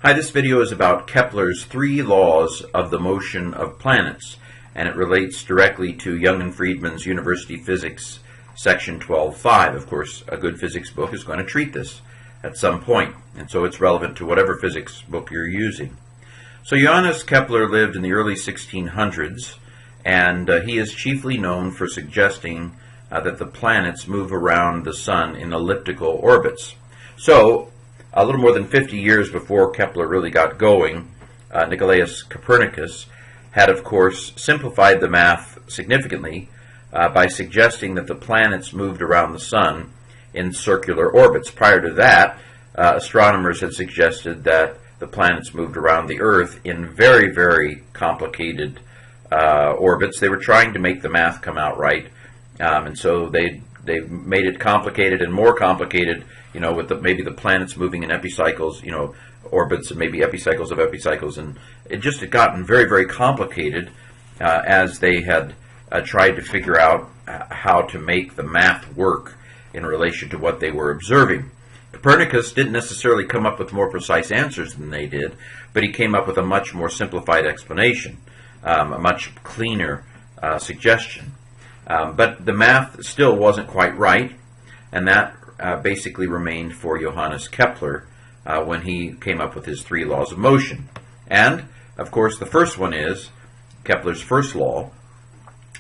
Hi, this video is about Kepler's 3 laws of the motion of planets, and it relates directly to Young and Freedman's University Physics Section 12.5. Of course, a good physics book is going to treat this at some point, and so it's relevant to whatever physics book you're using. So Johannes Kepler lived in the early 1600s, and he is chiefly known for suggesting that the planets move around the Sun in elliptical orbits. So, a little more than 50 years before Kepler really got going, Nicolaus Copernicus had, of course, simplified the math significantly by suggesting that the planets moved around the Sun in circular orbits. Prior to that, astronomers had suggested that the planets moved around the Earth in very, very complicated orbits. They were trying to make the math come out right, and so they made it complicated and more complicated, with maybe the planets moving in epicycles, orbits and maybe epicycles of epicycles, and it just had gotten very, very complicated as they had tried to figure out how to make the math work in relation to what they were observing. Copernicus didn't necessarily come up with more precise answers than they did, but he came up with a much more simplified explanation, a much cleaner suggestion. But the math still wasn't quite right, and that basically remained for Johannes Kepler when he came up with his 3 laws of motion. And, of course, the first one is, Kepler's first law,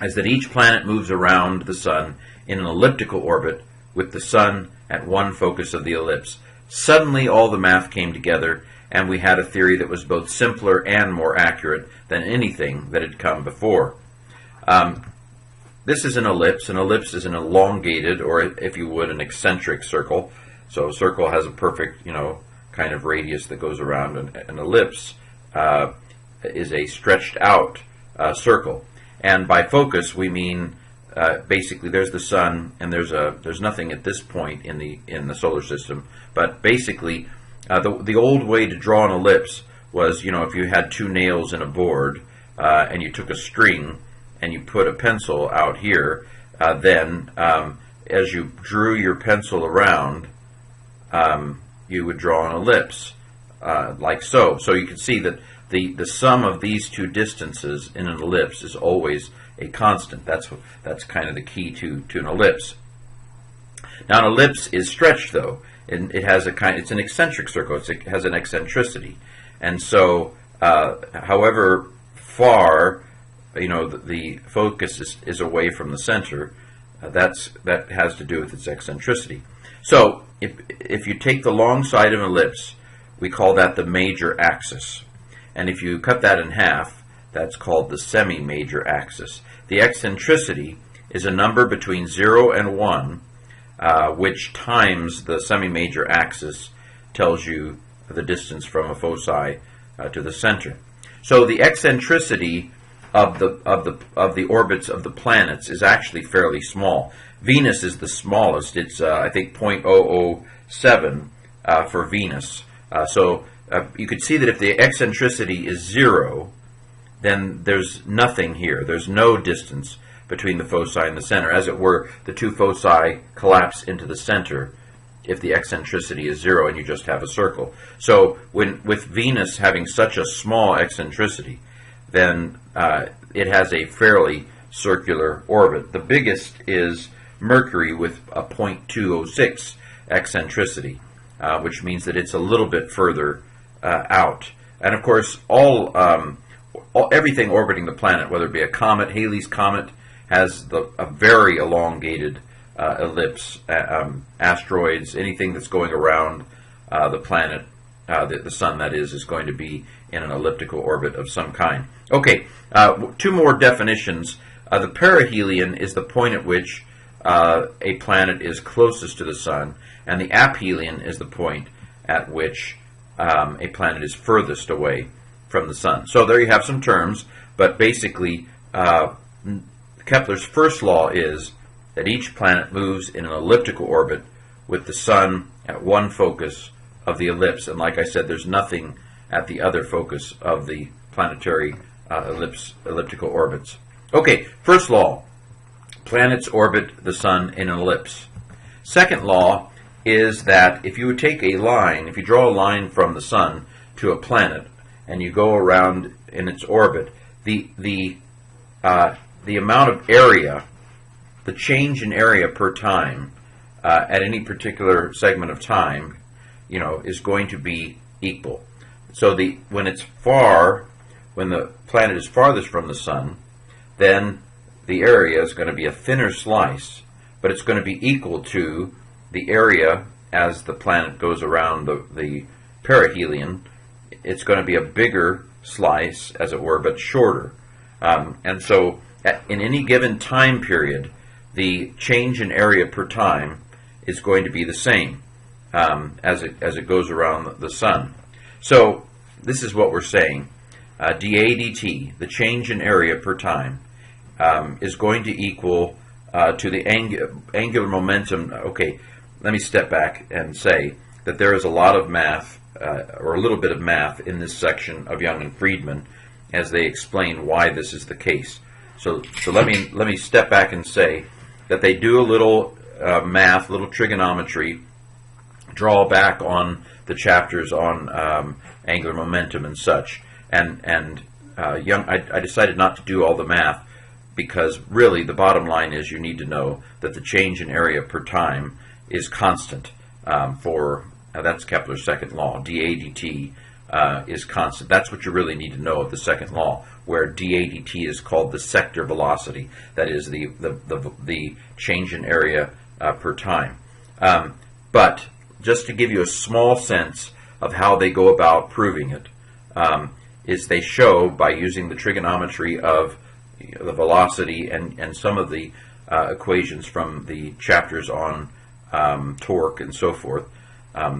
is that each planet moves around the Sun in an elliptical orbit with the Sun at one focus of the ellipse. Suddenly all the math came together, and we had a theory that was both simpler and more accurate than anything that had come before. This is an ellipse. An ellipse is an elongated, or if you would, an eccentric circle. So a circle has a perfect, kind of radius that goes around. An ellipse is a stretched out circle. And by focus, we mean basically there's the Sun, and there's nothing at this point in the solar system. But basically, the old way to draw an ellipse was, if you had 2 nails in a board and you took a string and you put a pencil out here, then as you drew your pencil around, you would draw an ellipse, like so. So you can see that the sum of these 2 distances in an ellipse is always a constant. That's kind of the key to an ellipse. Now an ellipse is stretched, though, and it's an eccentric circle. It has an eccentricity, and so however far the focus is away from the center, that has to do with its eccentricity. So if you take the long side of an ellipse, we call that the major axis. And if you cut that in half, that's called the semi-major axis. The eccentricity is a number between 0 and 1, which times the semi-major axis tells you the distance from a foci to the center. So the eccentricity of the orbits of the planets is actually fairly small. Venus is the smallest. It's I think 0.007 for Venus. So you could see that if the eccentricity is 0, then there's nothing here. There's no distance between the foci and the center. As it were, the 2 foci collapse into the center if the eccentricity is 0 and you just have a circle. So with Venus having such a small eccentricity, then it has a fairly circular orbit. The biggest is Mercury with a 0.206 eccentricity, which means that it's a little bit further out. And of course, everything orbiting the planet, whether it be a comet, Halley's Comet has a very elongated ellipse. Asteroids, anything that's going around the planet, the Sun that is going to be in an elliptical orbit of some kind. Okay, 2 more definitions. The perihelion is the point at which a planet is closest to the Sun, and the aphelion is the point at which a planet is furthest away from the Sun. So there you have some terms, but basically Kepler's first law is that each planet moves in an elliptical orbit with the Sun at one focus of the ellipse, and like I said, there's nothing at the other focus of the planetary elliptical orbits. Okay, first law, planets orbit the Sun in an ellipse. Second law is that if you would take a line, if you draw a line from the Sun to a planet and you go around in its orbit, the amount of area, the change in area per time at any particular segment of time, is going to be equal. So when the planet is farthest from the sun, then the area is going to be a thinner slice, but it's going to be equal to the area as the planet goes around the perihelion. It's going to be a bigger slice, as it were, but shorter. And so in any given time period, the change in area per time is going to be the same as it goes around the sun. So this is what we're saying. dA dt, the change in area per time, is going to equal to the angular momentum. Okay, let me step back and say that there is a lot of math, or a little bit of math, in this section of Young and Freedman as they explain why this is the case. So let me step back and say that they do a little math, little trigonometry, draw back on the chapters on angular momentum and such. And Young, I decided not to do all the math, because really the bottom line is you need to know that the change in area per time is constant that's Kepler's second law. dA dt is constant. That's what you really need to know of the second law, where dA dt is called the sector velocity. That is the change in area per time. But just to give you a small sense of how they go about proving it, is they show by using the trigonometry of the velocity and some of the equations from the chapters on torque and so forth.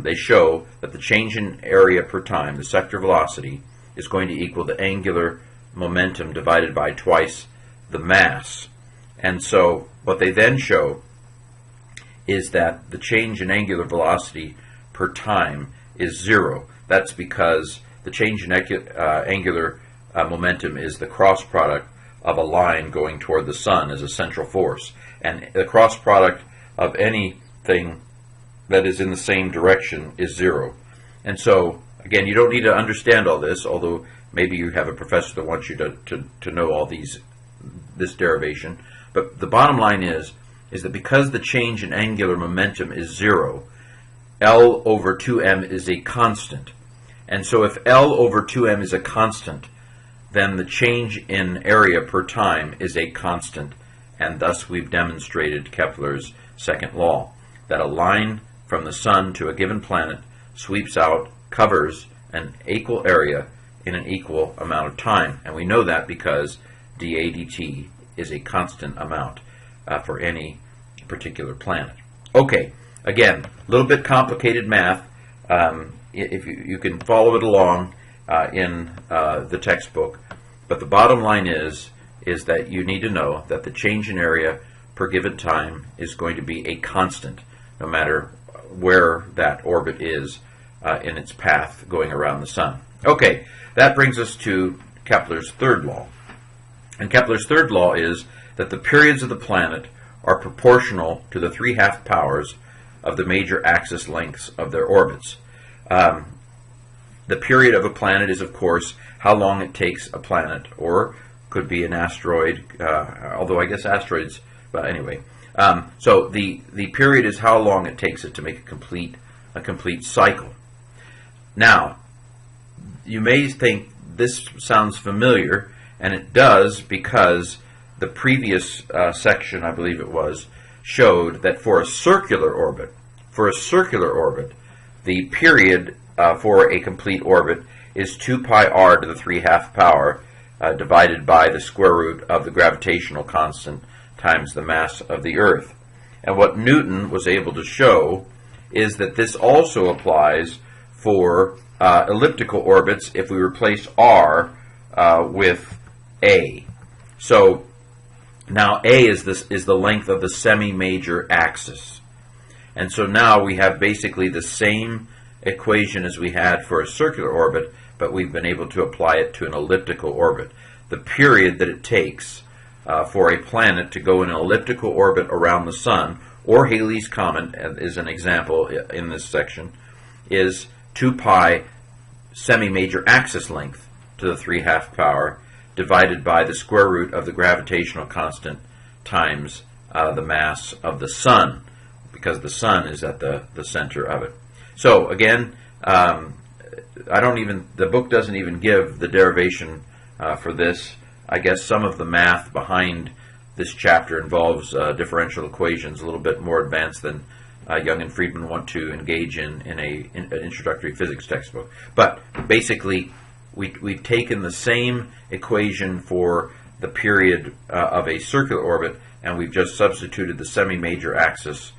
They show that the change in area per time, the sector velocity, is going to equal the angular momentum divided by twice the mass. And so what they then show is that the change in angular velocity per time is zero. That's because the change in angular momentum is the cross product of a line going toward the sun as a central force. And the cross product of anything that is in the same direction is zero. And so, again, you don't need to understand all this, although maybe you have a professor that wants you to know all this derivation. But the bottom line is that because the change in angular momentum is zero, L over 2m is a constant. And so if L over 2m is a constant, then the change in area per time is a constant, and thus we've demonstrated Kepler's second law, that a line from the sun to a given planet sweeps out, covers an equal area in an equal amount of time. And we know that because dA dt is a constant amount for any particular planet. Okay, again, a little bit complicated math. If you can follow it along in the textbook, but the bottom line is that you need to know that the change in area per given time is going to be a constant, no matter where that orbit is in its path going around the sun. Okay, that brings us to Kepler's third law. And Kepler's third law is that the periods of the planet are proportional to the 3/2 powers of the major axis lengths of their orbits. The period of a planet is, of course, how long it takes a planet, or could be an asteroid, although I guess asteroids, but anyway. So the period is how long it takes it to make a complete cycle. Now, you may think this sounds familiar, and it does, because the previous section, I believe it was, showed that for a circular orbit, the period for a complete orbit is 2 pi r to the 3/2 power divided by the square root of the gravitational constant times the mass of the Earth. And what Newton was able to show is that this also applies for elliptical orbits if we replace r with a. So now a is the length of the semi-major axis. And so now we have basically the same equation as we had for a circular orbit, but we've been able to apply it to an elliptical orbit. The period that it takes for a planet to go in an elliptical orbit around the sun, or Halley's Comet is an example in this section, is 2 pi semi-major axis length to the 3/2 power divided by the square root of the gravitational constant times the mass of the Sun, because the Sun is at the center of it. So again, the book doesn't even give the derivation for this. I guess some of the math behind this chapter involves differential equations, a little bit more advanced than Young and Freedman want to engage in an introductory physics textbook. But basically, we've taken the same equation for the period of a circular orbit, and we've just substituted the semi-major axis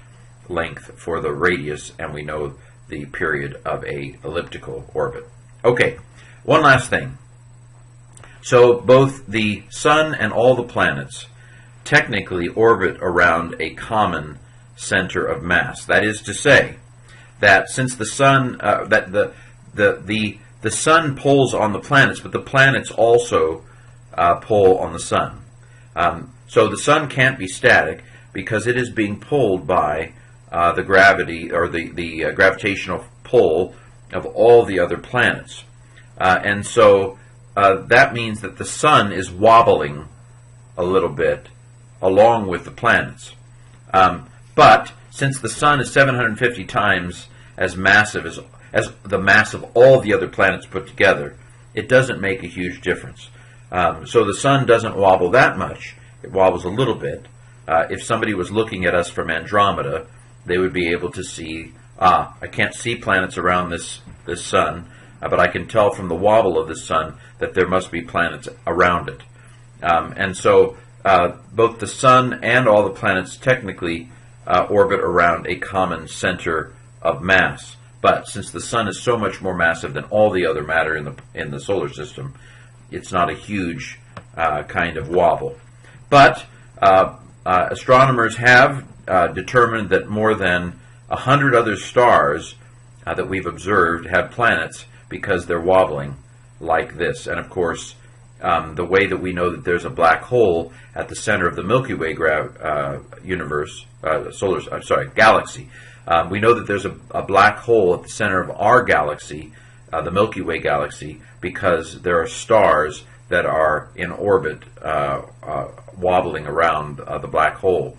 length for the radius, and we know the period of a elliptical orbit. Okay, one last thing. So both the Sun and all the planets technically orbit around a common center of mass. That is to say, that since the Sun, that the Sun pulls on the planets, but the planets also pull on the Sun. So the Sun can't be static because it is being pulled by the gravity, or the gravitational pull of all the other planets. And so that means that the Sun is wobbling a little bit along with the planets. But since the Sun is 750 times as massive as the mass of all the other planets put together, it doesn't make a huge difference. So the Sun doesn't wobble that much. It wobbles a little bit. If somebody was looking at us from Andromeda, they would be able to see, I can't see planets around this Sun, but I can tell from the wobble of the Sun that there must be planets around it. And so both the Sun and all the planets technically orbit around a common center of mass. But since the Sun is so much more massive than all the other matter in the solar system, it's not a huge kind of wobble. But astronomers have determined that more than 100 other stars that we've observed have planets because they're wobbling like this. And of course, the way that we know that there's a black hole at the center of the Milky Way galaxy. We know that there's a black hole at the center of our galaxy, the Milky Way galaxy, because there are stars that are in orbit wobbling around the black hole.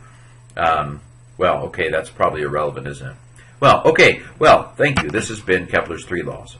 Well, okay, that's probably irrelevant, isn't it? Well, okay, well, thank you. This has been Kepler's 3 Laws.